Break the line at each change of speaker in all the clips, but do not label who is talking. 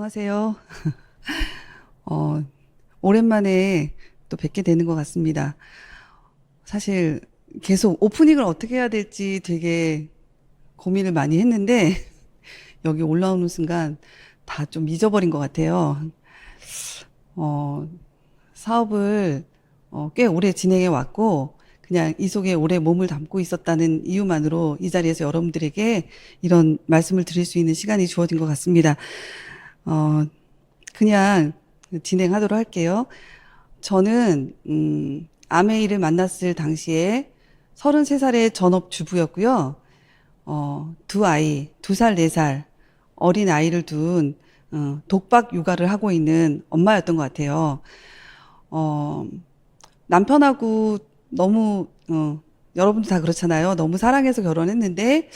안녕하세요. 어, 오랜만에 또 뵙게 되는 것 같습니다. 사실 계속 오프닝을 어떻게 해야 될지 되게 고민을 많이 했는데 여기 올라오는 순간 다 좀 잊어버린 것 같아요. 어, 사업을 꽤 오래 진행해 왔고 그냥 이 속에 오래 몸을 담고 있었다는 이유만으로 이 자리에서 여러분들에게 이런 말씀을 드릴 수 있는 시간이 주어진 것 같습니다. 어, 그냥 진행하도록 할게요. 저는 아메이를 만났을 당시에 33살의 전업주부였고요. 두 아이, 2살, 4살 어린 아이를 둔 독박 육아를 하고 있는 엄마였던 것 같아요. 어, 남편하고 너무 여러분들 다 그렇잖아요. 너무 사랑해서 결혼했는데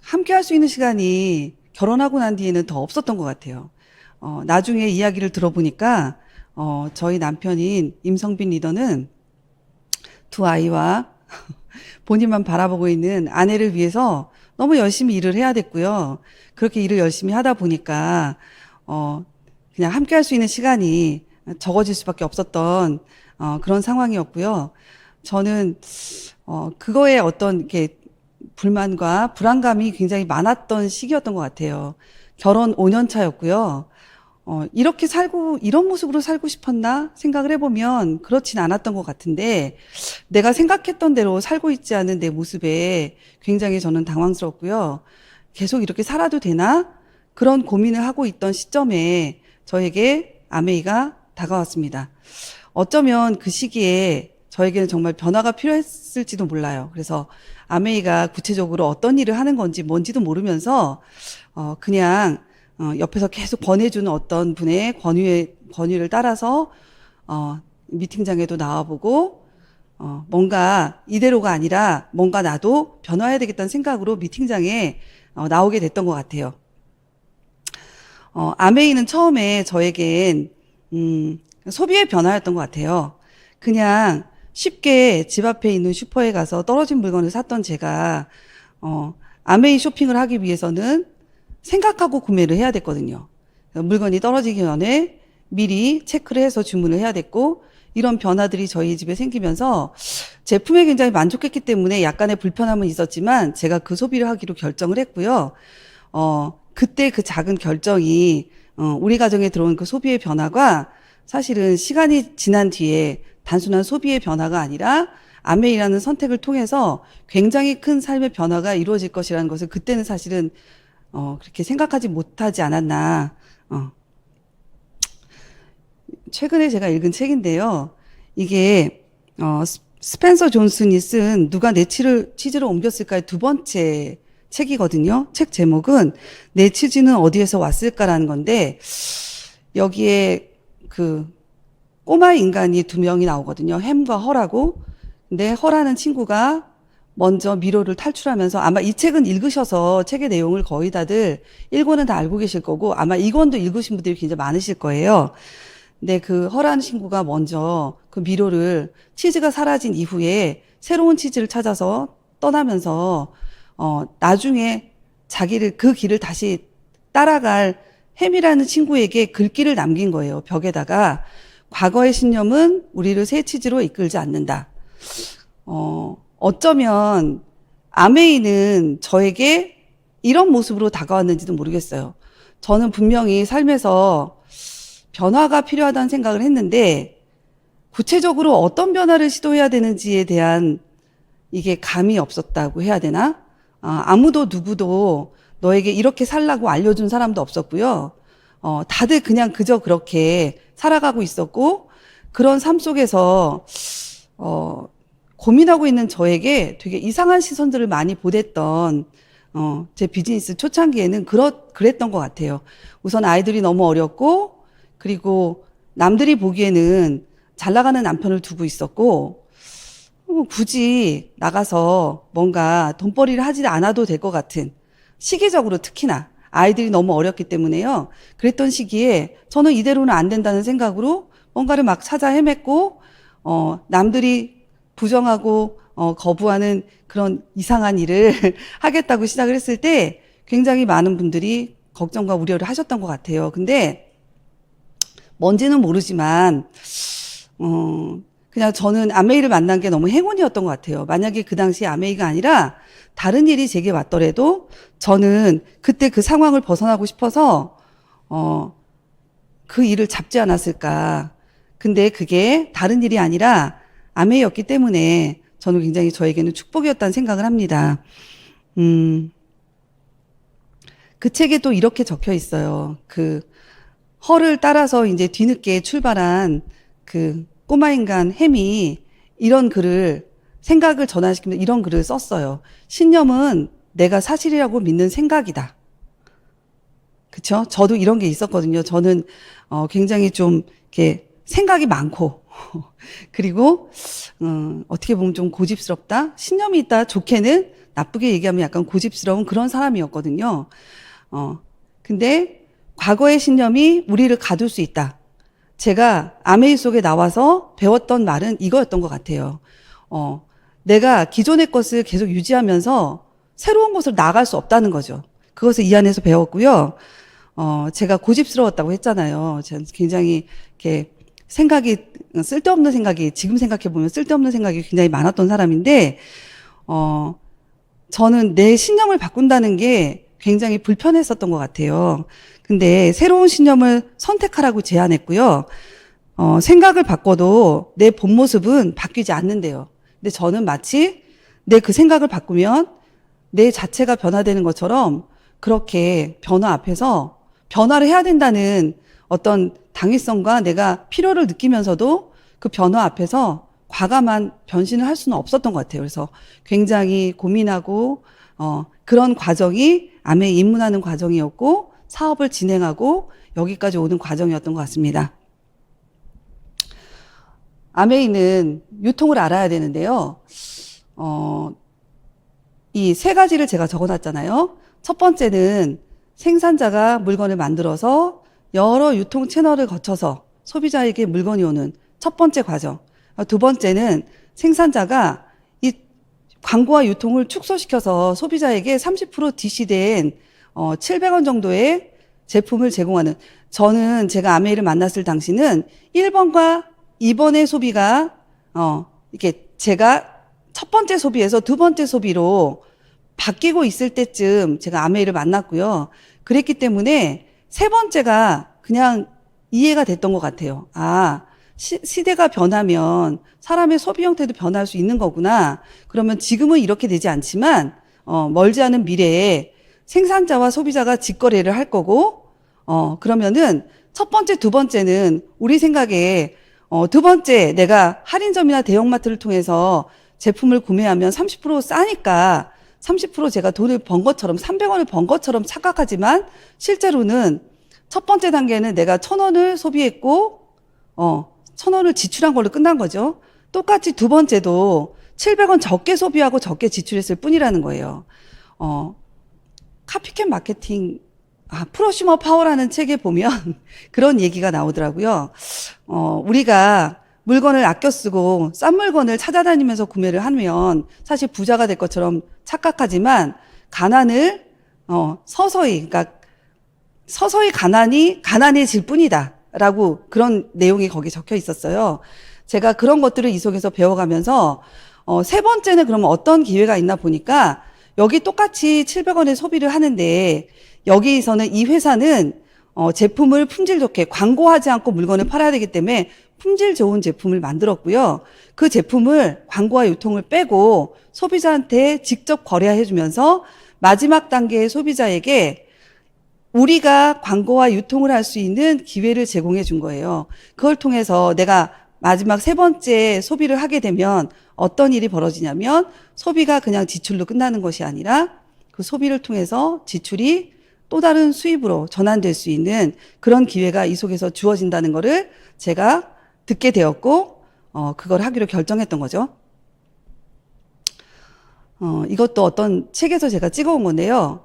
함께 할 수 있는 시간이 결혼하고 난 뒤에는 더 없었던 것 같아요. 나중에 이야기를 들어보니까, 저희 남편인 임성빈 리더는 두 아이와 본인만 바라보고 있는 아내를 위해서 너무 열심히 일을 해야 됐고요. 그렇게 일을 열심히 하다 보니까, 어, 그냥 함께 할 수 있는 시간이 적어질 수밖에 없었던, 그런 상황이었고요. 저는, 그거에 어떤, 이렇게, 불만과 불안감이 굉장히 많았던 시기였던 것 같아요. 결혼 5년 차였고요. 이렇게 살고, 이런 모습으로 살고 싶었나 생각을 해보면 그렇진 않았던 것 같은데, 내가 생각했던 대로 살고 있지 않은 내 모습에 굉장히 저는 당황스럽고요. 계속 이렇게 살아도 되나? 그런 고민을 하고 있던 시점에 저에게 아메이가 다가왔습니다. 어쩌면 그 시기에 저에게는 정말 변화가 필요했을지도 몰라요. 그래서 아메이가 구체적으로 어떤 일을 하는 건지 뭔지도 모르면서 그냥 옆에서 계속 권해주는 어떤 분의 권유를 따라서 미팅장에도 나와보고 뭔가 이대로가 아니라 뭔가 나도 변화해야 되겠다는 생각으로 미팅장에 나오게 됐던 것 같아요. 아메이는 처음에 저에겐 소비의 변화였던 것 같아요. 그냥 쉽게 집 앞에 있는 슈퍼에 가서 떨어진 물건을 샀던 제가 아메이 쇼핑을 하기 위해서는 생각하고 구매를 해야 됐거든요. 물건이 떨어지기 전에 미리 체크를 해서 주문을 해야 됐고 이런 변화들이 저희 집에 생기면서 제품에 굉장히 만족했기 때문에 약간의 불편함은 있었지만 제가 그 소비를 하기로 결정을 했고요. 그때 그 작은 결정이 우리 가정에 들어온 그 소비의 변화가 사실은 시간이 지난 뒤에 단순한 소비의 변화가 아니라 아메이라는 선택을 통해서 굉장히 큰 삶의 변화가 이루어질 것이라는 것을 그때는 사실은 그렇게 생각하지 못하지 않았나. 최근에 제가 읽은 책인데요. 이게 스펜서 존슨이 쓴 누가 내 치즈를 옮겼을까의 두 번째 책이거든요. 책 제목은 내 치즈는 어디에서 왔을까라는 건데 여기에 그 꼬마 인간이 두 명이 나오거든요. 햄과 허라고. 근데 허라는 친구가 먼저 미로를 탈출하면서 아마 이 책은 읽으셔서 책의 내용을 거의 다들 1권은 다 알고 계실 거고 아마 2권도 읽으신 분들이 굉장히 많으실 거예요. 근데 그 허라는 친구가 먼저 그 미로를 치즈가 사라진 이후에 새로운 치즈를 찾아서 떠나면서 나중에 자기를 그 길을 다시 따라갈 햄이라는 친구에게 글귀를 남긴 거예요. 벽에다가 과거의 신념은 우리를 새 치즈로 이끌지 않는다. 어쩌면 아메이는 저에게 이런 모습으로 다가왔는지도 모르겠어요. 저는 분명히 삶에서 변화가 필요하다는 생각을 했는데 구체적으로 어떤 변화를 시도해야 되는지에 대한 이게 감이 없었다고 해야 되나? 아무도 누구도 너에게 이렇게 살라고 알려준 사람도 없었고요. 다들 그냥 그저 그렇게 살아가고 있었고 그런 삶 속에서 고민하고 있는 저에게 되게 이상한 시선들을 많이 보냈던 제 비즈니스 초창기에는 그랬던 것 같아요. 우선 아이들이 너무 어렸고 그리고 남들이 보기에는 잘 나가는 남편을 두고 있었고 굳이 나가서 뭔가 돈벌이를 하지 않아도 될 것 같은 시기적으로 특히나 아이들이 너무 어렸기 때문에요. 그랬던 시기에 저는 이대로는 안 된다는 생각으로 뭔가를 막 찾아 헤맸고 남들이 부정하고 거부하는 그런 이상한 일을 하겠다고 시작을 했을 때 굉장히 많은 분들이 걱정과 우려를 하셨던 것 같아요. 근데 뭔지는 모르지만 그냥 저는 아메이를 만난 게 너무 행운이었던 것 같아요. 만약에 그 당시 아메이가 아니라 다른 일이 제게 왔더라도 저는 그때 그 상황을 벗어나고 싶어서 그 일을 잡지 않았을까. 근데 그게 다른 일이 아니라 아메이였기 때문에 저는 굉장히 저에게는 축복이었다는 생각을 합니다. 음, 그 책에 또 이렇게 적혀 있어요. 그 허를 따라서 이제 뒤늦게 출발한 그 꼬마 인간 햄이 이런 글을 생각을 전환시키면서 이런 글을 썼어요. 신념은 내가 사실이라고 믿는 생각이다. 그쵸? 저도 이런 게 있었거든요. 저는 굉장히 좀 이렇게 생각이 많고 그리고 어떻게 보면 좀 고집스럽다. 신념이 있다. 좋게는 나쁘게 얘기하면 약간 고집스러운 그런 사람이었거든요. 근데 과거의 신념이 우리를 가둘 수 있다. 제가 아메이 속에 나와서 배웠던 말은 이거였던 것 같아요. 내가 기존의 것을 계속 유지하면서 새로운 곳을 나갈 수 없다는 거죠. 그것을 이 안에서 배웠고요. 제가 고집스러웠다고 했잖아요. 저는 굉장히 이렇게 생각이, 쓸데없는 생각이, 지금 생각해보면 쓸데없는 생각이 굉장히 많았던 사람인데, 저는 내 신념을 바꾼다는 게 굉장히 불편했었던 것 같아요. 근데 새로운 신념을 선택하라고 제안했고요. 생각을 바꿔도 내 본 모습은 바뀌지 않는데요. 근데 저는 마치 내 그 생각을 바꾸면 내 자체가 변화되는 것처럼 그렇게 변화 앞에서 변화를 해야 된다는 어떤 당위성과 내가 필요를 느끼면서도 그 변화 앞에서 과감한 변신을 할 수는 없었던 것 같아요. 그래서 굉장히 고민하고 그런 과정이 암에 입문하는 과정이었고 사업을 진행하고 여기까지 오는 과정이었던 것 같습니다. 아메이는 유통을 알아야 되는데요. 이 세 가지를 제가 적어놨잖아요. 첫 번째는 생산자가 물건을 만들어서 여러 유통 채널을 거쳐서 소비자에게 물건이 오는 첫 번째 과정. 두 번째는 생산자가 이 광고와 유통을 축소시켜서 소비자에게 30% DC된 700원 정도의 제품을 제공하는. 저는 제가 아메이를 만났을 당시는 1번과 2번의 소비가 이렇게 제가 첫 번째 소비에서 두 번째 소비로 바뀌고 있을 때쯤 제가 아메이를 만났고요. 그랬기 때문에 세 번째가 그냥 이해가 됐던 것 같아요. 아, 시대가 변하면 사람의 소비 형태도 변할 수 있는 거구나. 그러면 지금은 이렇게 되지 않지만 멀지 않은 미래에 생산자와 소비자가 직거래를 할 거고 그러면은 첫 번째, 두 번째는 우리 생각에 두 번째 내가 할인점이나 대형마트를 통해서 제품을 구매하면 30% 싸니까 30% 제가 돈을 번 것처럼 300원을 번 것처럼 착각하지만 실제로는 첫 번째 단계는 내가 1,000원을 소비했고 1,000원을 지출한 걸로 끝난 거죠. 똑같이 두 번째도 700원 적게 소비하고 적게 지출했을 뿐이라는 거예요. 카피캣 마케팅 프로슈머 파워라는 책에 보면 그런 얘기가 나오더라고요. 우리가 물건을 아껴 쓰고 싼 물건을 찾아다니면서 구매를 하면 사실 부자가 될 것처럼 착각하지만 가난을 서서히 그러니까 서서히 가난해질 뿐이다 라고 그런 내용이 거기 적혀 있었어요. 제가 그런 것들을 이 속에서 배워가면서 세 번째는 그러면 어떤 기회가 있나 보니까 여기 똑같이 700원의 소비를 하는데 여기서는 이 회사는 제품을 품질 좋게 광고하지 않고 물건을 팔아야 되기 때문에 품질 좋은 제품을 만들었고요. 그 제품을 광고와 유통을 빼고 소비자한테 직접 거래해 주면서 마지막 단계의 소비자에게 우리가 광고와 유통을 할 수 있는 기회를 제공해 준 거예요. 그걸 통해서 내가 마지막 세 번째 소비를 하게 되면 어떤 일이 벌어지냐면 소비가 그냥 지출로 끝나는 것이 아니라 그 소비를 통해서 지출이 또 다른 수입으로 전환될 수 있는 그런 기회가 이 속에서 주어진다는 거를 제가 듣게 되었고 그걸 하기로 결정했던 거죠. 이것도 어떤 책에서 제가 찍어온 건데요.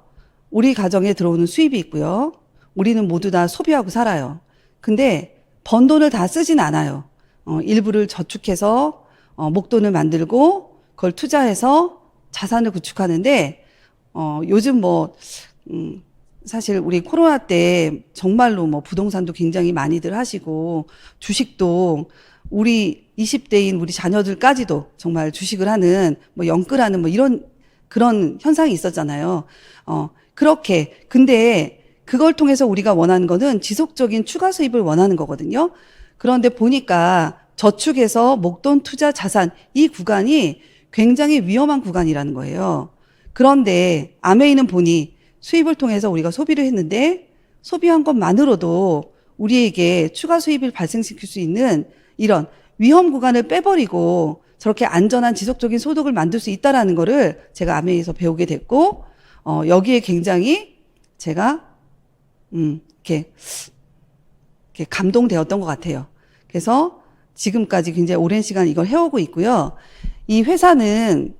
우리 가정에 들어오는 수입이 있고요. 우리는 모두 다 소비하고 살아요. 근데 번 돈을 다 쓰진 않아요. 일부를 저축해서 목돈을 만들고 그걸 투자해서 자산을 구축하는데 요즘 사실 우리 코로나 때 정말로 뭐 부동산도 굉장히 많이들 하시고 주식도 우리 20대인 우리 자녀들까지도 정말 주식을 하는 뭐 영끌하는 뭐 이런 그런 현상이 있었잖아요. 그렇게 근데 그걸 통해서 우리가 원하는 거는 지속적인 추가 수입을 원하는 거거든요. 그런데 보니까 저축에서 목돈 투자 자산 이 구간이 굉장히 위험한 구간이라는 거예요. 그런데 아메이는 보니 수입을 통해서 우리가 소비를 했는데 소비한 것만으로도 우리에게 추가 수입을 발생시킬 수 있는 이런 위험 구간을 빼버리고 저렇게 안전한 지속적인 소득을 만들 수 있다라는 거를 제가 아메이에서 배우게 됐고, 여기에 굉장히 제가, 이렇게 감동되었던 것 같아요. 그래서 지금까지 굉장히 오랜 시간 이걸 해오고 있고요. 이 회사는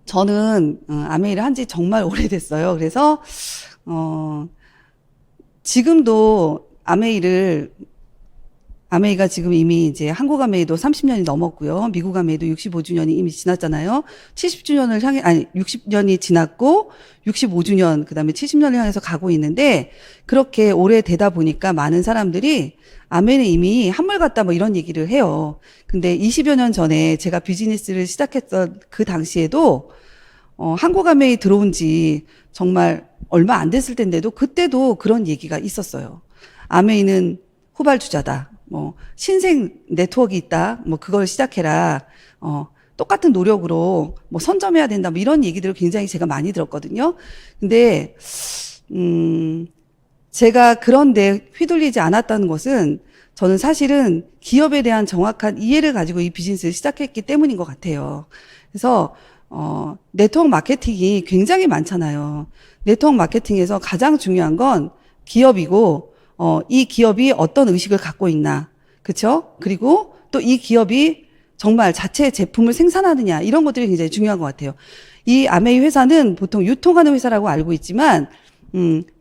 저는 아메이를 한 지 정말 오래됐어요. 그래서 지금도 아메이가 지금 이미 이제 한국 아메이도 30년이 넘었고요. 미국 아메이도 65주년이 이미 지났잖아요. 70주년을 향해, 아니, 60년이 지났고, 65주년, 그 다음에 70년을 향해서 가고 있는데, 그렇게 오래되다 보니까 많은 사람들이 아메이는 이미 한물 갔다 뭐 이런 얘기를 해요. 근데 20여 년 전에 제가 비즈니스를 시작했던 그 당시에도, 한국 아메이 들어온 지 정말 얼마 안 됐을 텐데도 그때도 그런 얘기가 있었어요. 아메이는 후발주자다. 뭐 신생 네트워크 있다. 뭐 그걸 시작해라. 똑같은 노력으로 뭐 선점해야 된다. 뭐 이런 얘기들을 굉장히 제가 많이 들었거든요. 근데 제가 그런데 휘둘리지 않았다는 것은 저는 사실은 기업에 대한 정확한 이해를 가지고 이 비즈니스를 시작했기 때문인 것 같아요. 그래서 네트워크 마케팅이 굉장히 많잖아요. 네트워크 마케팅에서 가장 중요한 건 기업이고 이 기업이 어떤 의식을 갖고 있나, 그렇죠? 그리고 또 이 기업이 정말 자체 제품을 생산하느냐 이런 것들이 굉장히 중요한 것 같아요. 이 아메이 회사는 보통 유통하는 회사라고 알고 있지만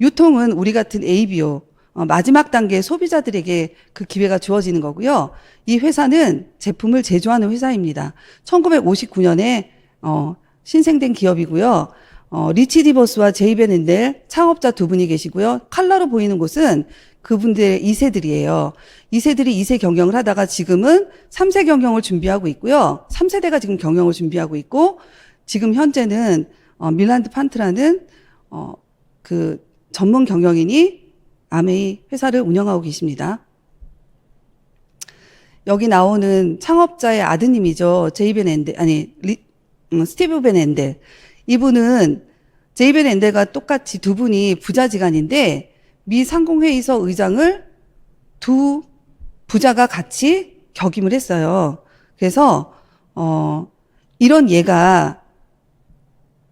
유통은 우리 같은 ABO 마지막 단계 소비자들에게 그 기회가 주어지는 거고요. 이 회사는 제품을 제조하는 회사입니다. 1959년에 신생된 기업이고요. 리치 디버스와 제이벤 앤델 창업자 두 분이 계시고요. 칼라로 보이는 곳은 그분들의 2세들이에요. 2세들이 2세 경영을 하다가 지금은 3세 경영을 준비하고 있고요. 3세대가 지금 경영을 준비하고 있고, 지금 현재는 밀란드 판트라는 그 전문 경영인이 아메이 회사를 운영하고 계십니다. 여기 나오는 창업자의 아드님이죠. 스티브 벤 앤델. 이분은 제이벤 앤델과 똑같이 두 분이 부자지간인데 미 상공회의소 의장을 두 부자가 같이 격임을 했어요. 그래서 이런 예가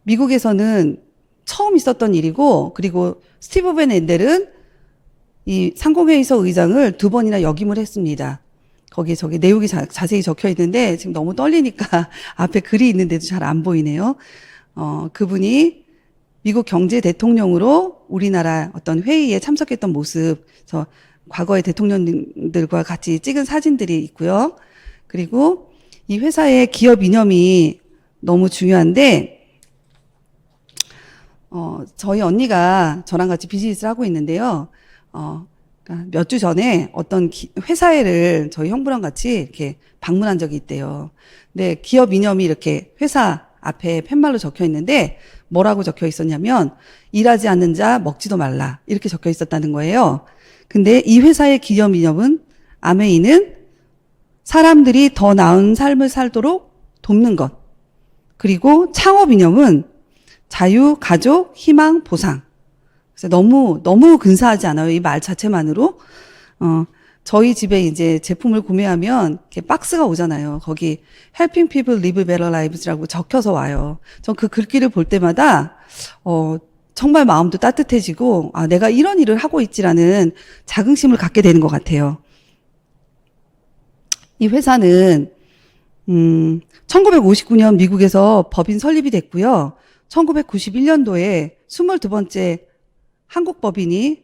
미국에서는 처음 있었던 일이고, 그리고 스티브 벤 앤델은 이 상공회의소 의장을 두 번이나 역임을 했습니다. 거기에 저기 내용이 자세히 적혀 있는데 지금 너무 떨리니까 앞에 글이 있는데도 잘 안 보이네요. 그분이 미국 경제 대통령으로 우리나라 어떤 회의에 참석했던 모습, 저 과거의 대통령들과 같이 찍은 사진들이 있고요. 그리고 이 회사의 기업 이념이 너무 중요한데, 저희 언니가 저랑 같이 비즈니스를 하고 있는데요. 몇 주 전에 어떤 회사를 저희 형부랑 같이 이렇게 방문한 적이 있대요. 근데 기업 이념이 이렇게 회사 앞에 팻말로 적혀 있는데 뭐라고 적혀 있었냐면 일하지 않는 자 먹지도 말라 이렇게 적혀 있었다는 거예요. 근데 이 회사의 기업 이념은 아메이는 사람들이 더 나은 삶을 살도록 돕는 것, 그리고 창업 이념은 자유, 가족, 희망, 보상. 그래서 너무 근사하지 않아요? 이 말 자체만으로. 저희 집에 이제 제품을 구매하면 이렇게 박스가 오잖아요. 거기 Helping People Live Better Lives라고 적혀서 와요. 전 그 글귀를 볼 때마다 정말 마음도 따뜻해지고, 아, 내가 이런 일을 하고 있지라는 자긍심을 갖게 되는 것 같아요. 이 회사는 1959년 미국에서 법인 설립이 됐고요. 1991년도에 22번째 한국 법인이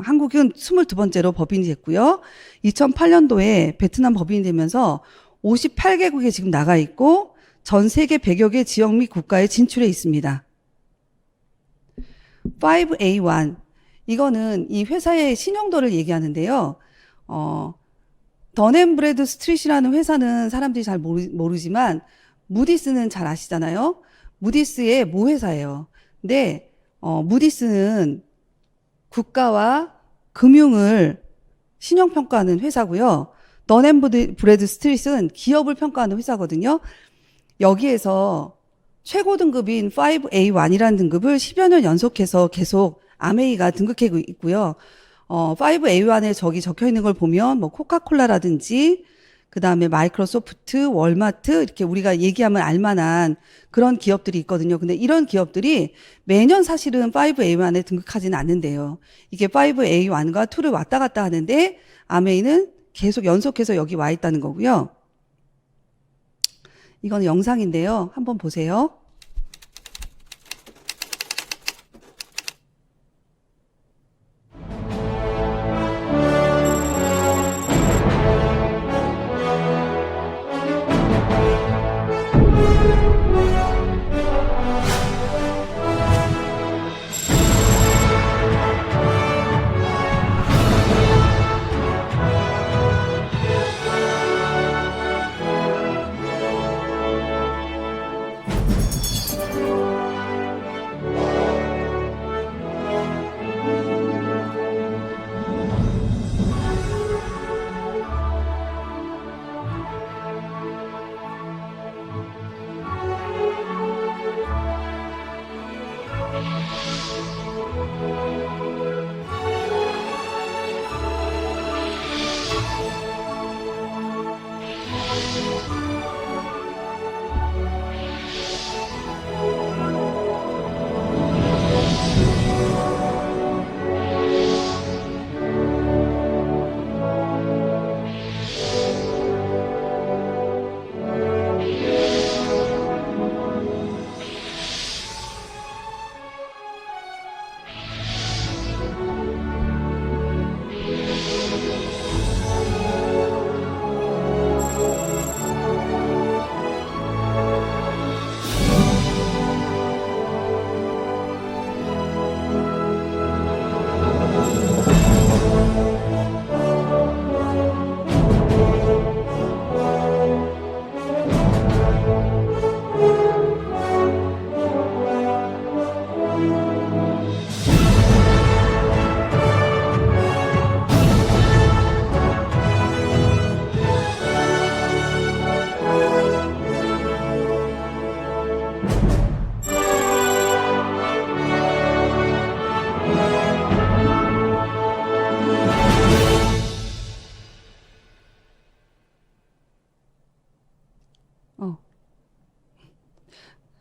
한국은 22번째로 법인이 됐고요. 2008년도에 베트남 법인이 되면서 58개국에 지금 나가 있고 전 세계 100여 개 지역 및 국가에 진출해 있습니다. 5A1. 이거는 이 회사의 신용도를 얘기하는데요. 던앤브래드 스트릿이라는 회사는 사람들이 잘 모르지만 무디스는 잘 아시잖아요. 무디스의 모회사예요. 근데 무디스는 국가와 금융을 신용평가하는 회사고요. 던앤브래드 스트릿은 기업을 평가하는 회사거든요. 여기에서 최고 등급인 5A1이라는 등급을 10여 년 연속해서 계속 아메이가 등극하고 있고요. 5A1에 저기 적혀 있는 걸 보면 뭐 코카콜라라든지 그 다음에 마이크로소프트, 월마트 이렇게 우리가 얘기하면 알만한 그런 기업들이 있거든요. 근데 이런 기업들이 매년 사실은 5A1에 등극하지는 않는데요. 이게 5A1과 2를 왔다 갔다 하는데 아메이는 계속 연속해서 여기 와 있다는 거고요. 이거는 영상인데요. 한번 보세요.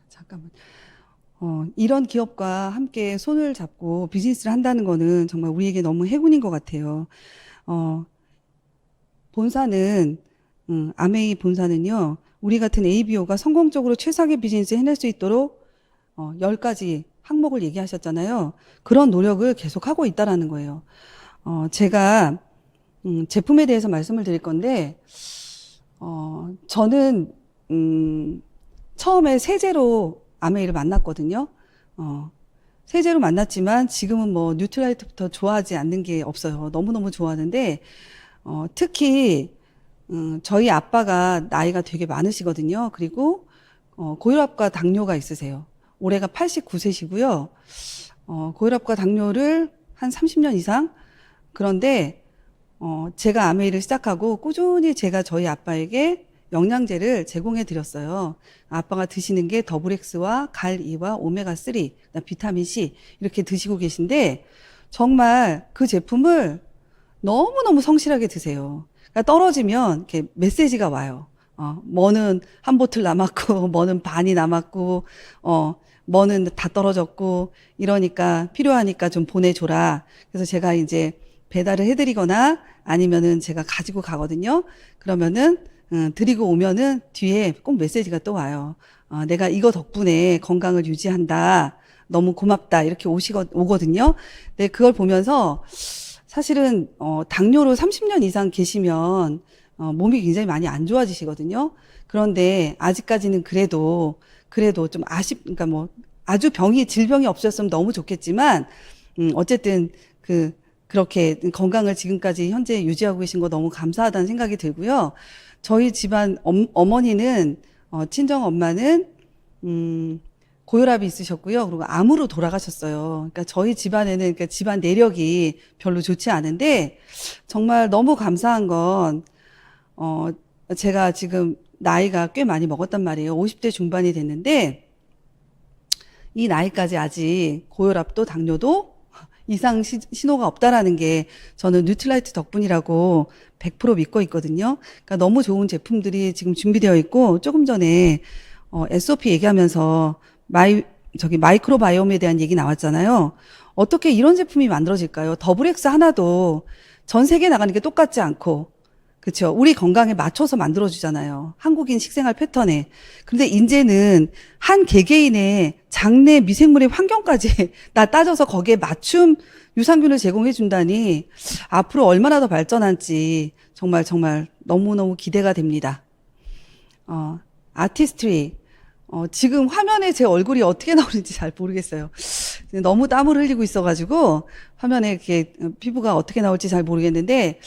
잠깐만. 이런 기업과 함께 손을 잡고 비즈니스를 한다는 거는 정말 우리에게 너무 행운인 것 같아요. 본사는, 아메이 본사는요, 우리 같은 ABO가 성공적으로 최상의 비즈니스 해낼 수 있도록 10가지 항목을 얘기하셨잖아요. 그런 노력을 계속하고 있다라는 거예요. 제가 제품에 대해서 말씀을 드릴 건데, 저는 처음에 세제로 아메이를 만났거든요. 세제로 만났지만 지금은 뭐 뉴트라이트부터 좋아하지 않는 게 없어요. 너무너무 좋아하는데 특히 저희 아빠가 나이가 되게 많으시거든요. 그리고 고혈압과 당뇨가 있으세요. 올해가 89세시고요. 고혈압과 당뇨를 한 30년 이상. 그런데 제가 아메이를 시작하고 꾸준히 제가 저희 아빠에게 영양제를 제공해 드렸어요. 아빠가 드시는 게 더블엑스와 갈이와 오메가3, 비타민C 이렇게 드시고 계신데 정말 그 제품을 너무너무 성실하게 드세요. 그러니까 떨어지면 이렇게 메시지가 와요. 뭐는 한 보틀 남았고, 뭐는 반이 남았고, 뭐는 다 떨어졌고, 이러니까 필요하니까 좀 보내줘라. 그래서 제가 이제 배달을 해드리거나 아니면은 제가 가지고 가거든요. 그러면은 드리고 오면은 뒤에 꼭 메시지가 또 와요. 내가 이거 덕분에 건강을 유지한다. 너무 고맙다. 이렇게 오거든요. 근데 그걸 보면서 사실은 당뇨로 30년 이상 계시면 몸이 굉장히 많이 안 좋아지시거든요. 그런데 아직까지는 그래도 좀 그러니까 뭐 아주 질병이 없으셨으면 너무 좋겠지만, 어쨌든 그렇게 건강을 지금까지 현재 유지하고 계신 거 너무 감사하다는 생각이 들고요. 저희 집안 어머니는, 친정 엄마는, 고혈압이 있으셨고요. 그리고 암으로 돌아가셨어요. 그러니까 저희 집안에는, 그러니까 집안 내력이 별로 좋지 않은데, 정말 너무 감사한 건, 어, 제가 지금 나이가 꽤 많이 먹었단 말이에요. 50대 중반이 됐는데, 이 나이까지 아직 고혈압도 당뇨도 이상 신호가 없다라는 게 저는 뉴트라이트 덕분이라고 100% 믿고 있거든요. 그러니까 너무 좋은 제품들이 지금 준비되어 있고, 조금 전에 SOP 얘기하면서 마이크로바이옴에 대한 얘기 나왔잖아요. 어떻게 이런 제품이 만들어질까요? 더블 X 하나도 전 세계에 나가는 게 똑같지 않고, 그렇죠. 우리 건강에 맞춰서 만들어주잖아요. 한국인 식생활 패턴에. 근데 이제는 한 개개인의 장내 미생물의 환경까지 다 따져서 거기에 맞춤 유산균을 제공해 준다니 앞으로 얼마나 더 발전할지 정말 정말 너무너무 기대가 됩니다. 아티스트리. 지금 화면에 제 얼굴이 어떻게 나오는지 잘 모르겠어요. 너무 땀을 흘리고 있어가지고 화면에 이렇게 피부가 어떻게 나올지 잘 모르겠는데,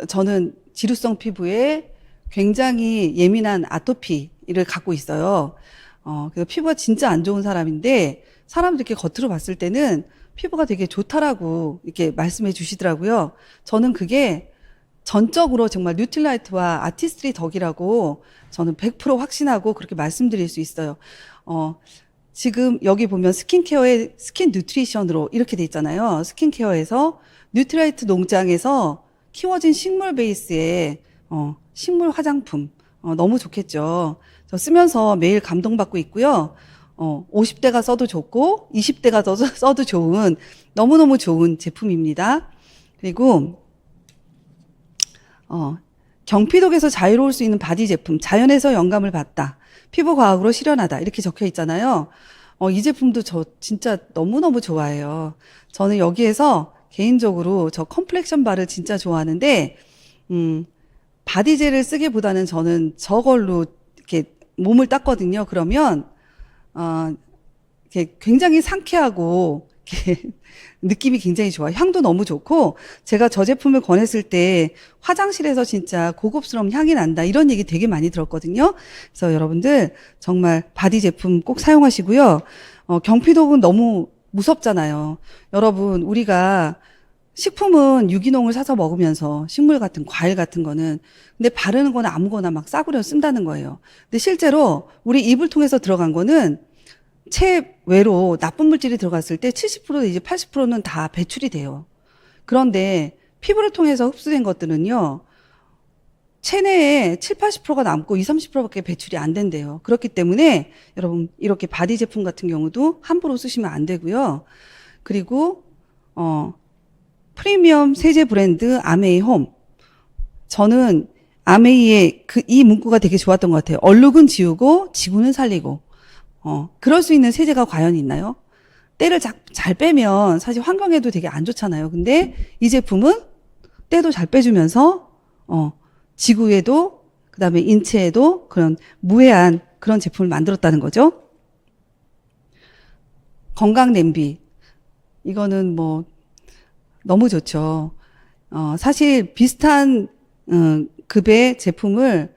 저는 지루성 피부에 굉장히 예민한 아토피를 갖고 있어요. 그래서 피부가 진짜 안 좋은 사람인데, 사람들 이렇게 겉으로 봤을 때는 피부가 되게 좋다라고 이렇게 말씀해 주시더라고요. 저는 그게 전적으로 정말 뉴트라이트와 아티스트리 덕이라고 저는 100% 확신하고 그렇게 말씀드릴 수 있어요. 지금 여기 보면 스킨케어의 스킨 뉴트리션으로 이렇게 돼 있잖아요. 스킨케어에서 뉴트라이트 농장에서 키워진 식물 베이스의 식물 화장품, 너무 좋겠죠. 저 쓰면서 매일 감동받고 있고요. 50대가 써도 좋고 20대가 써도 좋은 너무너무 좋은 제품입니다. 그리고 경피독에서 자유로울 수 있는 바디 제품, 자연에서 영감을 받다, 피부 과학으로 실현하다 이렇게 적혀 있잖아요. 이 제품도 저 진짜 너무너무 좋아해요. 저는 여기에서 개인적으로 저 컴플렉션 바를 진짜 좋아하는데, 바디젤을 쓰기보다는 저는 저걸로 이렇게 몸을 닦거든요. 그러면 이렇게 굉장히 상쾌하고 이렇게 느낌이 굉장히 좋아요. 향도 너무 좋고, 제가 저 제품을 권했을 때 화장실에서 진짜 고급스러운 향이 난다 이런 얘기 되게 많이 들었거든요. 그래서 여러분들 정말 바디 제품 꼭 사용하시고요. 경피독은 너무 무섭잖아요. 여러분, 우리가 식품은 유기농을 사서 먹으면서 식물 같은 과일 같은 거는, 근데 바르는 거는 아무거나 막 싸구려 쓴다는 거예요. 근데 실제로 우리 이불 통해서 들어간 거는 체외로 나쁜 물질이 들어갔을 때 70% 이제 80%는 다 배출이 돼요. 그런데 피부를 통해서 흡수된 것들은요, 체내에 7, 80%가 남고 20, 30%밖에 배출이 안 된대요. 그렇기 때문에 여러분 이렇게 바디 제품 같은 경우도 함부로 쓰시면 안 되고요. 그리고 프리미엄 세제 브랜드 아메이 홈. 저는 아메이의 이 문구가 되게 좋았던 것 같아요. 얼룩은 지우고 지구는 살리고. 그럴 수 있는 세제가 과연 있나요? 때를 잘 빼면 사실 환경에도 되게 안 좋잖아요. 근데 이 제품은 때도 잘 빼주면서 지구에도 그다음에 인체에도 그런 무해한 그런 제품을 만들었다는 거죠. 건강 냄비. 이거는 뭐 너무 좋죠. 사실 비슷한 급의 제품을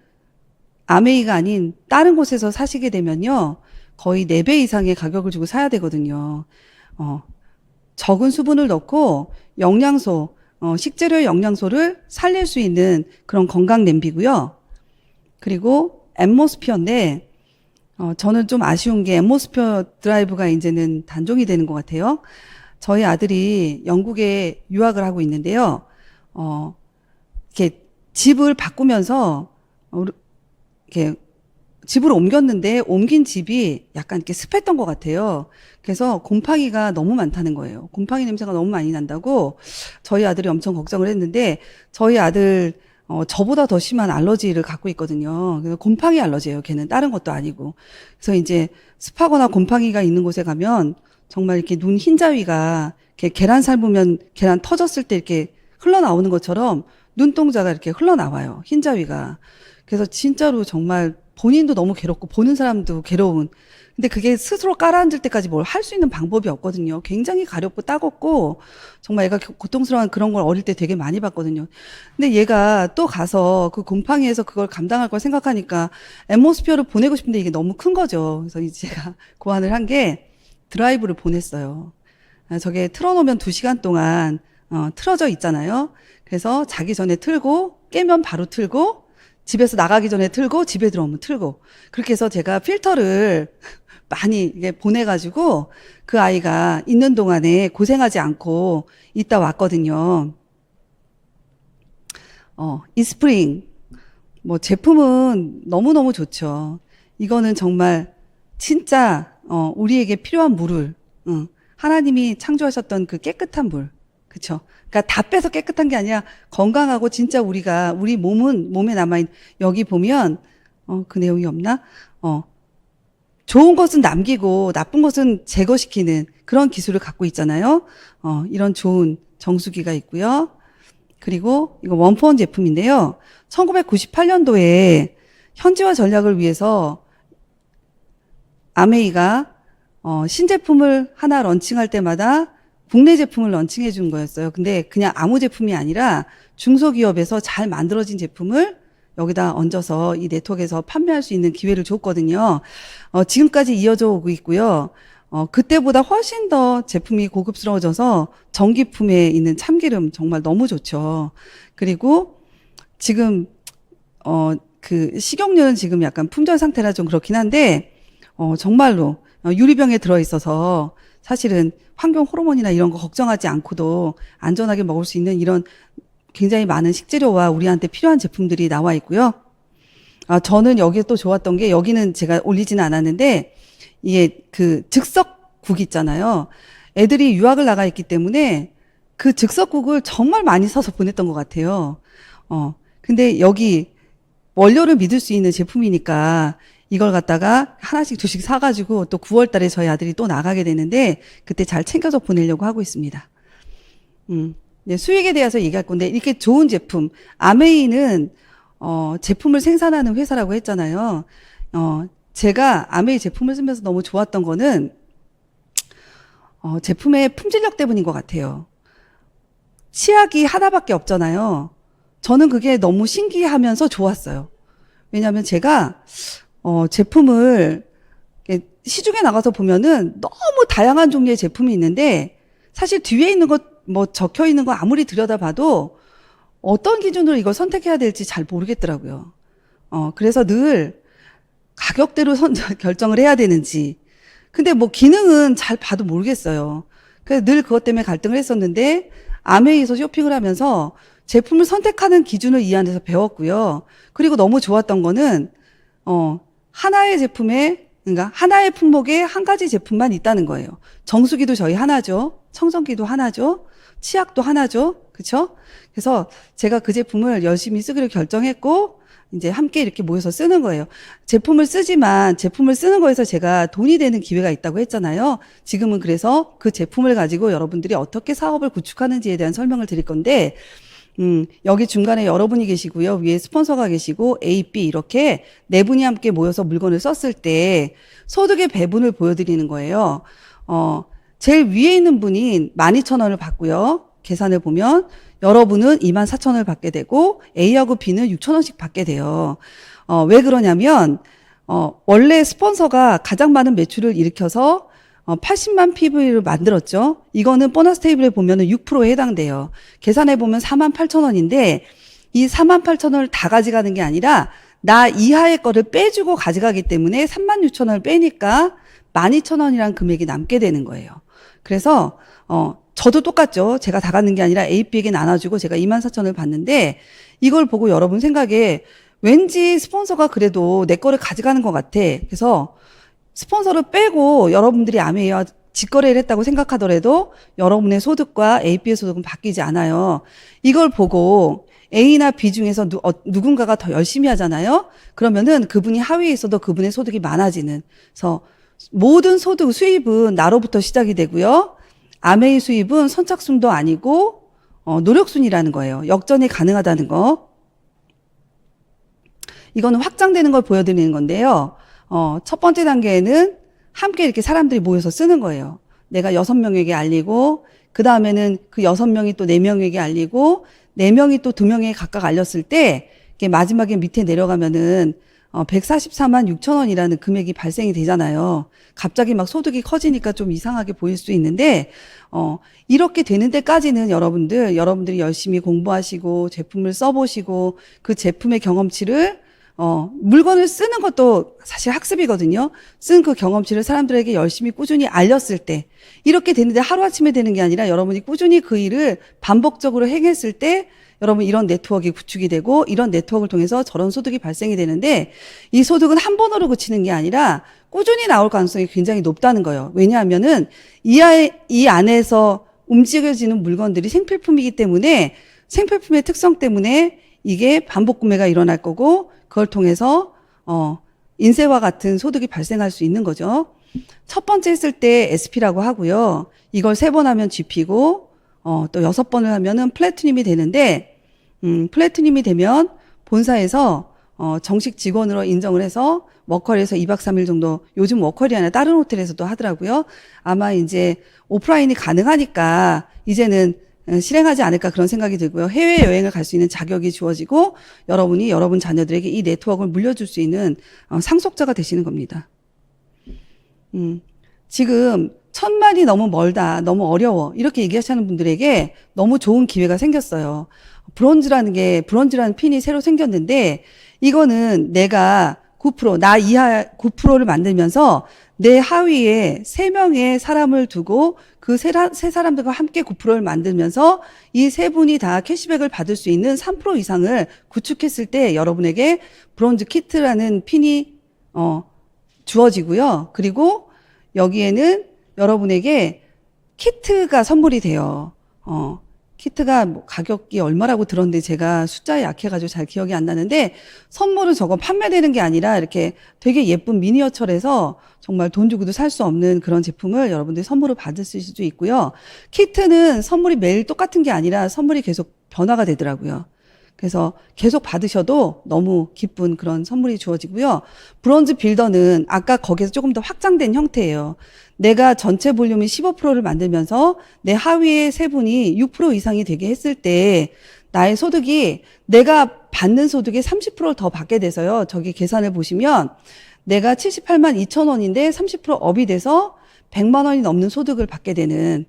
아메이가 아닌 다른 곳에서 사시게 되면요, 거의 4배 이상의 가격을 주고 사야 되거든요. 적은 수분을 넣고 영양소, 식재료의 영양소를 살릴 수 있는 그런 건강 냄비고요. 그리고 앰모스피어인데, 저는 좀 아쉬운 게 앰모스피어 드라이브가 이제는 단종이 되는 것 같아요. 저희 아들이 영국에 유학을 하고 있는데요. 이렇게 집을 바꾸면서 이렇게 집을 옮겼는데 옮긴 집이 약간 이렇게 습했던 것 같아요. 그래서 곰팡이가 너무 많다는 거예요. 곰팡이 냄새가 너무 많이 난다고 저희 아들이 엄청 걱정을 했는데, 저희 아들 저보다 더 심한 알러지를 갖고 있거든요. 그래서 곰팡이 알러지예요. 걔는 다른 것도 아니고. 그래서 이제 습하거나 곰팡이가 있는 곳에 가면 정말 이렇게 눈 흰자위가 이렇게 계란 삶으면 계란 터졌을 때 이렇게 흘러나오는 것처럼 눈동자가 이렇게 흘러나와요. 흰자위가. 그래서 진짜로 정말 본인도 너무 괴롭고 보는 사람도 괴로운. 근데 그게 스스로 깔아앉을 때까지 뭘 할 수 있는 방법이 없거든요. 굉장히 가렵고 따갑고 정말 애가 고통스러운 그런 걸 어릴 때 되게 많이 봤거든요. 근데 얘가 또 가서 그 곰팡이에서 그걸 감당할 걸 생각하니까 앰모스피어를 보내고 싶은데 이게 너무 큰 거죠. 그래서 이제 제가 고안을 한 게 드라이브를 보냈어요. 저게 틀어놓으면 2시간 동안 틀어져 있잖아요. 그래서 자기 전에 틀고 깨면 바로 틀고 집에서 나가기 전에 틀고 집에 들어오면 틀고 그렇게 해서 제가 필터를 많이 이게 보내가지고 그 아이가 있는 동안에 고생하지 않고 있다 왔거든요. 이스프링 뭐 제품은 너무너무 좋죠. 이거는 정말 진짜 우리에게 필요한 물을 하나님이 창조하셨던 그 깨끗한 물. 그쵸? 그러니까 다 빼서 깨끗한 게 아니라 건강하고 진짜 우리 몸은 몸에 남아있는 여기 보면 그 내용이 없나? 좋은 것은 남기고 나쁜 것은 제거시키는 그런 기술을 갖고 있잖아요. 이런 좋은 정수기가 있고요. 그리고 이거 원포원 제품인데요. 1998년도에 현지화 전략을 위해서 아메이가 신제품을 하나 런칭할 때마다 국내 제품을 런칭해 준 거였어요. 근데 그냥 아무 제품이 아니라 중소기업에서 잘 만들어진 제품을 여기다 얹어서 이 네트워크에서 판매할 수 있는 기회를 줬거든요. 지금까지 이어져 오고 있고요. 그때보다 훨씬 더 제품이 고급스러워져서 전기품에 있는 참기름 정말 너무 좋죠. 그리고 지금 그 식용유는 지금 약간 품절 상태라 좀 그렇긴 한데 정말로 유리병에 들어 있어서 사실은 환경 호르몬이나 이런 거 걱정하지 않고도 안전하게 먹을 수 있는 이런 굉장히 많은 식재료와 우리한테 필요한 제품들이 나와 있고요. 저는 여기에 또 좋았던 게 여기는 제가 올리지는 않았는데 이게 그 즉석국 있잖아요. 애들이 유학을 나가 있기 때문에 그 즉석국을 정말 많이 사서 보냈던 것 같아요. 근데 여기 원료를 믿을 수 있는 제품이니까 이걸 갖다가 하나씩 두씩 사가지고 또 9월 달에 저희 아들이 또 나가게 되는데 그때 잘 챙겨서 보내려고 하고 있습니다. 네, 수익에 대해서 얘기할 건데 이렇게 좋은 제품, 아메이는 제품을 생산하는 회사라고 했잖아요. 제가 아메이 제품을 쓰면서 너무 좋았던 거는 제품의 품질력 때문인 것 같아요. 치약이 하나밖에 없잖아요. 저는 그게 너무 신기하면서 좋았어요. 왜냐하면 제가 제품을 시중에 나가서 보면은 너무 다양한 종류의 제품이 있는데 사실 뒤에 있는 것 뭐 적혀 있는 거 아무리 들여다봐도 어떤 기준으로 이걸 선택해야 될지 잘 모르겠더라고요. 그래서 늘 가격대로 결정을 해야 되는지. 근데 뭐 기능은 잘 봐도 모르겠어요. 그래서 늘 그것 때문에 갈등을 했었는데 아메이에서 쇼핑을 하면서 제품을 선택하는 기준을 이 안에서 배웠고요. 그리고 너무 좋았던 거는 하나의 제품에 그러니까 하나의 품목에 한 가지 제품만 있다는 거예요. 정수기도 저희 하나죠. 청정기도 하나죠. 치약도 하나죠. 그렇죠? 그래서 제가 그 제품을 열심히 쓰기로 결정했고 이제 함께 이렇게 모여서 쓰는 거예요. 제품을 쓰지만 제품을 쓰는 거에서 제가 돈이 되는 기회가 있다고 했잖아요. 지금은 그래서 그 제품을 가지고 여러분들이 어떻게 사업을 구축하는지에 대한 설명을 드릴 건데 여기 중간에 여러분이 계시고요. 위에 스폰서가 계시고 A, B 이렇게 네 분이 함께 모여서 물건을 썼을 때 소득의 배분을 보여드리는 거예요. 제일 위에 있는 분이 12,000원을 받고요. 계산을 보면 여러분은 24,000원을 받게 되고 A하고 B는 6,000원씩 받게 돼요. 왜 그러냐면 원래 스폰서가 가장 많은 매출을 일으켜서 80만 PV를 만들었죠. 이거는 보너스 테이블에 보면은 6%에 해당돼요. 계산해 보면 48,000원인데 이 48,000원을 다 가져가는 게 아니라 나 이하의 거를 빼주고 가져가기 때문에 36,000원을 빼니까 12,000원이라는 금액이 남게 되는 거예요. 그래서 저도 똑같죠. 제가 다 갖는 게 아니라 A, B에게 나눠주고 제가 24,000원을 받는데 이걸 보고 여러분 생각에 왠지 스폰서가 그래도 내 거를 가져가는 것 같아. 그래서 스폰서를 빼고 여러분들이 아메이와 직거래를 했다고 생각하더라도 여러분의 소득과 AB의 소득은 바뀌지 않아요. 이걸 보고 A나 B 중에서 누군가가 더 열심히 하잖아요. 그러면은 그분이 하위에 있어도 그분의 소득이 많아지는. 그래서 모든 소득 수입은 나로부터 시작이 되고요. 아메이 수입은 선착순도 아니고 노력순이라는 거예요. 역전이 가능하다는 거. 이거는 확장되는 걸 보여드리는 건데요. 첫 번째 단계에는 함께 이렇게 사람들이 모여서 쓰는 거예요. 내가 6명에게 알리고, 그 다음에는 그 6명이 또 4명에게 알리고, 4명이 또 2명에게 각각 알렸을 때, 이게 마지막에 밑에 내려가면은 144만 6천 원이라는 금액이 발생이 되잖아요. 갑자기 막 소득이 커지니까 좀 이상하게 보일 수 있는데, 이렇게 되는 데까지는 여러분들이 열심히 공부하시고, 제품을 써보시고, 그 제품의 경험치를, 물건을 쓰는 것도 사실 학습이거든요. 쓴 그 경험치를 사람들에게 열심히 꾸준히 알렸을 때, 이렇게 되는데 하루아침에 되는 게 아니라 여러분이 꾸준히 그 일을 반복적으로 행했을 때, 여러분 이런 네트워크가 구축이 되고 이런 네트워크를 통해서 저런 소득이 발생이 되는데 이 소득은 한 번으로 그치는 게 아니라 꾸준히 나올 가능성이 굉장히 높다는 거예요. 왜냐하면은 이 안에서 움직여지는 물건들이 생필품이기 때문에 생필품의 특성 때문에 이게 반복 구매가 일어날 거고 그걸 통해서 인쇄와 같은 소득이 발생할 수 있는 거죠. 첫 번째 했을 때 SP라고 하고요. 이걸 3번 하면 GP고 또 6번을 하면은 플래티늄이 되는데 플래티늄이 되면 본사에서 정식 직원으로 인정을 해서 워커리에서 2박 3일 정도 요즘 워커리 아니라 다른 호텔에서도 하더라고요. 아마 이제 오프라인이 가능하니까 이제는 실행하지 않을까 그런 생각이 들고요. 해외여행을 갈 수 있는 자격이 주어지고 여러분이 여러분 자녀들에게 이 네트워크를 물려줄 수 있는 상속자가 되시는 겁니다. 지금 1000만이 너무 멀다, 너무 어려워 이렇게 얘기하시는 분들에게 너무 좋은 기회가 생겼어요. 브론즈라는 핀이 새로 생겼는데 이거는 내가 9%, 나 이하 9%를 만들면서 내 하위에 3명의 사람을 두고 그 세 사람들과 함께 9%를 만들면서 이 3분이 다 캐시백을 받을 수 있는 3% 이상을 구축했을 때 여러분에게 브론즈 키트라는 핀이 주어지고요. 그리고 여기에는 여러분에게 키트가 선물이 돼요. 키트가 뭐 가격이 얼마라고 들었는데 제가 숫자에 약해가지고 잘 기억이 안 나는데 선물은 저거 판매되는 게 아니라 이렇게 되게 예쁜 미니어처에서 정말 돈 주고도 살 수 없는 그런 제품을 여러분들이 선물을 받으실 수도 있고요. 키트는 선물이 매일 똑같은 게 아니라 선물이 계속 변화가 되더라고요. 그래서 계속 받으셔도 너무 기쁜 그런 선물이 주어지고요. 브론즈 빌더는 아까 거기서 조금 더 확장된 형태예요. 내가 전체 볼륨이 15%를 만들면서 내 하위의 3분이 6% 이상이 되게 했을 때 나의 소득이 내가 받는 소득의 30%를 더 받게 돼서요. 저기 계산을 보시면 내가 78만 2천 원인데 30% 업이 돼서 100만 원이 넘는 소득을 받게 되는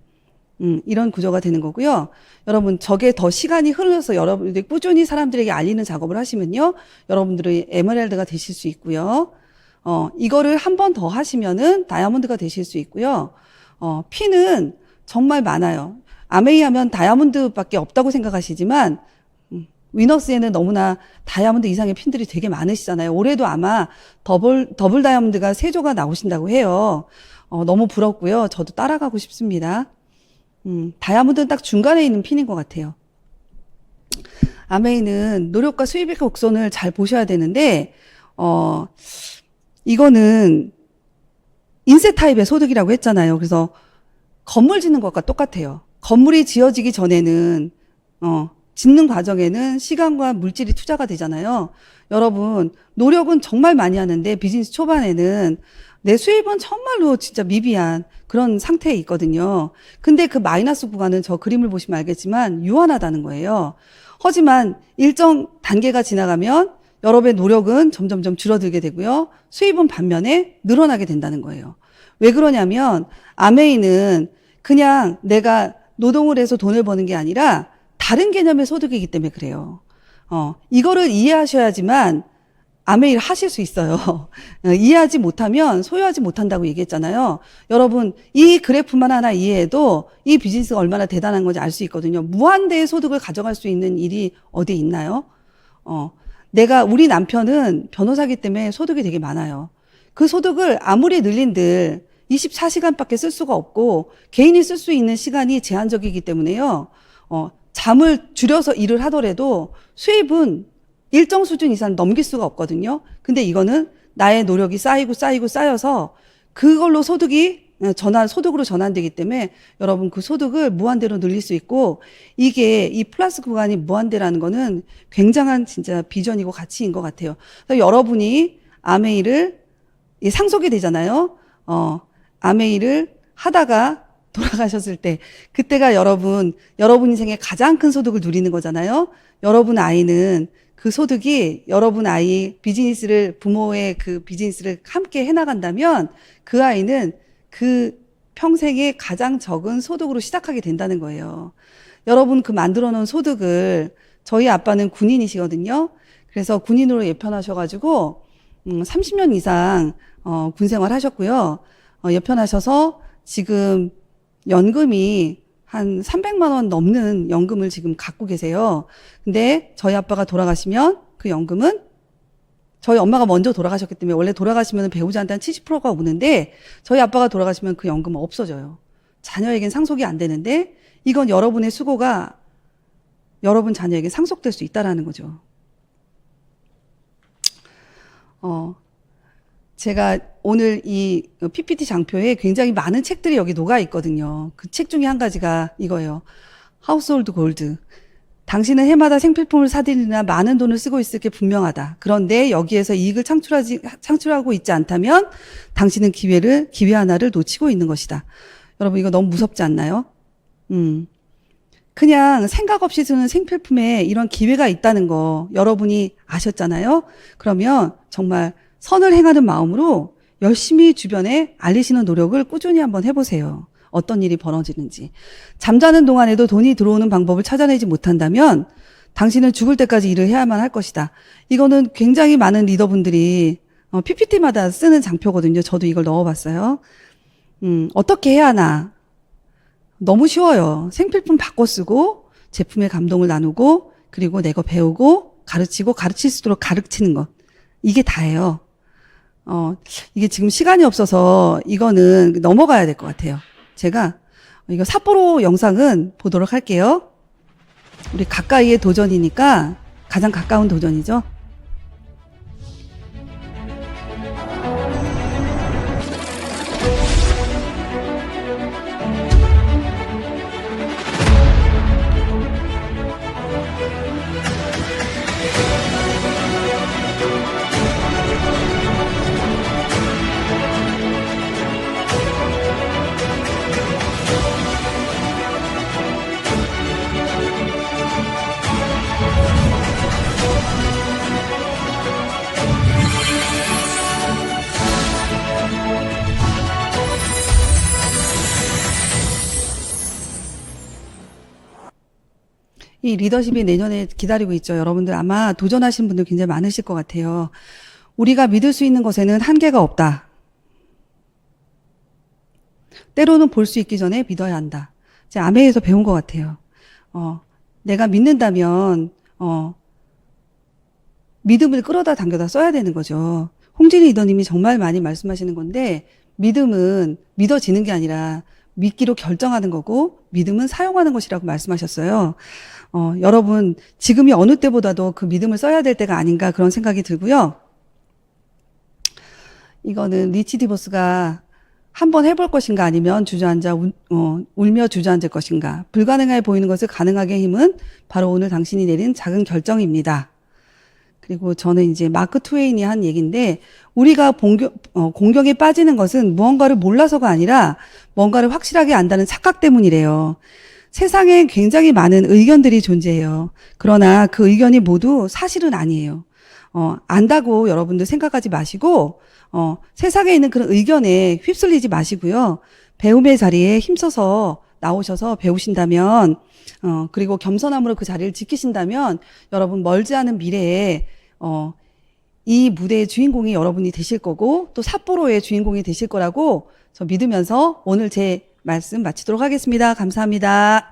이런 구조가 되는 거고요. 여러분 저게 더 시간이 흘러서 여러분들이 꾸준히 사람들에게 알리는 작업을 하시면요. 여러분들이 에메랄드가 되실 수 있고요. 이거를 한 번 더 하시면은 다이아몬드가 되실 수 있고요. 핀은 정말 많아요. 아메이 하면 다이아몬드밖에 없다고 생각하시지만 위너스에는 너무나 다이아몬드 이상의 핀들이 되게 많으시잖아요. 올해도 아마 더블 다이아몬드가 3조가 나오신다고 해요. 너무 부럽고요. 저도 따라가고 싶습니다. 다이아몬드는 딱 중간에 있는 핀인 것 같아요. 아메이는 노력과 수입의 곡선을 잘 보셔야 되는데 이거는 인쇄 타입의 소득이라고 했잖아요. 그래서 건물 짓는 것과 똑같아요. 건물이 지어지기 전에는 짓는 과정에는 시간과 물질이 투자가 되잖아요. 여러분 노력은 정말 많이 하는데 비즈니스 초반에는 내 수입은 정말로 진짜 미비한 그런 상태에 있거든요. 근데 그 마이너스 구간은 저 그림을 보시면 알겠지만 유한하다는 거예요. 하지만 일정 단계가 지나가면 여러분의 노력은 점점점 줄어들게 되고요. 수입은 반면에 늘어나게 된다는 거예요. 왜 그러냐면 아메이는 그냥 내가 노동을 해서 돈을 버는 게 아니라 다른 개념의 소득이기 때문에 그래요. 이거를 이해하셔야지만 아메이를 하실 수 있어요. 이해하지 못하면 소유하지 못한다고 얘기했잖아요. 여러분 이 그래프만 하나 이해해도 이 비즈니스가 얼마나 대단한 건지 알 수 있거든요. 무한대의 소득을 가져갈 수 있는 일이 어디 있나요? 우리 남편은 변호사기 때문에 소득이 되게 많아요. 그 소득을 아무리 늘린들 24시간밖에 쓸 수가 없고 개인이 쓸 수 있는 시간이 제한적이기 때문에요. 잠을 줄여서 일을 하더라도 수입은 일정 수준 이상 넘길 수가 없거든요. 근데 이거는 나의 노력이 쌓이고 쌓여서 그걸로 소득이 소득으로 전환되기 때문에 여러분 그 소득을 무한대로 늘릴 수 있고, 이게 이 플러스 구간이 무한대라는 거는 굉장한 진짜 비전이고 가치인 것 같아요. 그래서 여러분이 아메이를 상속이 되잖아요. 아메이를 하다가 돌아가셨을 때, 그때가 여러분 인생의 가장 큰 소득을 누리는 거잖아요. 여러분 아이는 그 소득이 여러분 아이 부모의 그 비즈니스를 함께 해나간다면 그 아이는 그 평생에 가장 적은 소득으로 시작하게 된다는 거예요. 여러분 그 만들어 놓은 소득을, 저희 아빠는 군인이시거든요. 그래서 군인으로 예편하셔가지고 30년 이상 군 생활 하셨고요. 예편하셔서 지금 연금이 한 300만 원 넘는 연금을 지금 갖고 계세요. 근데 저희 아빠가 돌아가시면 그 연금은, 저희 엄마가 먼저 돌아가셨기 때문에 원래 돌아가시면 배우자한테 한 70%가 오는데, 저희 아빠가 돌아가시면 그 연금은 없어져요. 자녀에겐 상속이 안 되는데, 이건 여러분의 수고가 여러분 자녀에게 상속될 수 있다라는 거죠. 제가 오늘 이 PPT 장표에 굉장히 많은 책들이 여기 녹아 있거든요. 그 책 중에 한 가지가 이거예요. 하우스홀드 골드. 당신은 해마다 생필품을 사들이나 많은 돈을 쓰고 있을 게 분명하다. 그런데 여기에서 이익을 창출하고 있지 않다면 당신은 기회 하나를 놓치고 있는 것이다. 여러분 이거 너무 무섭지 않나요? 그냥 생각 없이 쓰는 생필품에 이런 기회가 있다는 거 여러분이 아셨잖아요? 그러면 정말 선을 행하는 마음으로 열심히 주변에 알리시는 노력을 꾸준히 한번 해보세요. 어떤 일이 벌어지는지. 잠자는 동안에도 돈이 들어오는 방법을 찾아내지 못한다면 당신은 죽을 때까지 일을 해야만 할 것이다. 이거는 굉장히 많은 리더분들이 PPT마다 쓰는 장표거든요. 저도 이걸 넣어봤어요. 어떻게 해야 하나? 너무 쉬워요. 생필품 바꿔 쓰고 제품의 감동을 나누고 그리고 내 거 배우고 가르치고 가르칠 수 있도록 가르치는 것. 이게 다예요. 이게 지금 시간이 없어서 이거는 넘어가야 될 것 같아요. 제가 이거 삿포로 영상은 보도록 할게요. 우리 가까이의 도전이니까 가장 가까운 도전이죠. 이 리더십이 내년에 기다리고 있죠. 여러분들 아마 도전하신 분들 굉장히 많으실 것 같아요. 우리가 믿을 수 있는 것에는 한계가 없다. 때로는 볼 수 있기 전에 믿어야 한다. 제가 아메에서 배운 것 같아요. 내가 믿는다면 믿음을 끌어다 당겨다 써야 되는 거죠. 홍진희 리더님이 정말 많이 말씀하시는 건데, 믿음은 믿어지는 게 아니라 믿기로 결정하는 거고 믿음은 사용하는 것이라고 말씀하셨어요. 여러분 지금이 어느 때보다도 그 믿음을 써야 될 때가 아닌가 그런 생각이 들고요. 이거는 리치 디보스가 한번 해볼 것인가 아니면 주저앉아 울며 주저앉을 것인가. 불가능해 보이는 것을 가능하게 힘은 바로 오늘 당신이 내린 작은 결정입니다. 그리고 저는 이제 마크 트웨인이 한 얘기인데, 우리가 공경에 빠지는 것은 무언가를 몰라서가 아니라 뭔가를 확실하게 안다는 착각 때문이래요. 세상에 굉장히 많은 의견들이 존재해요. 그러나 그 의견이 모두 사실은 아니에요. 안다고 여러분들 생각하지 마시고, 세상에 있는 그런 의견에 휩쓸리지 마시고요. 배움의 자리에 힘써서 나오셔서 배우신다면, 그리고 겸손함으로 그 자리를 지키신다면, 여러분 멀지 않은 미래에, 이 무대의 주인공이 여러분이 되실 거고, 또 삿포로의 주인공이 되실 거라고 저 믿으면서 오늘 제 말씀 마치도록 하겠습니다. 감사합니다.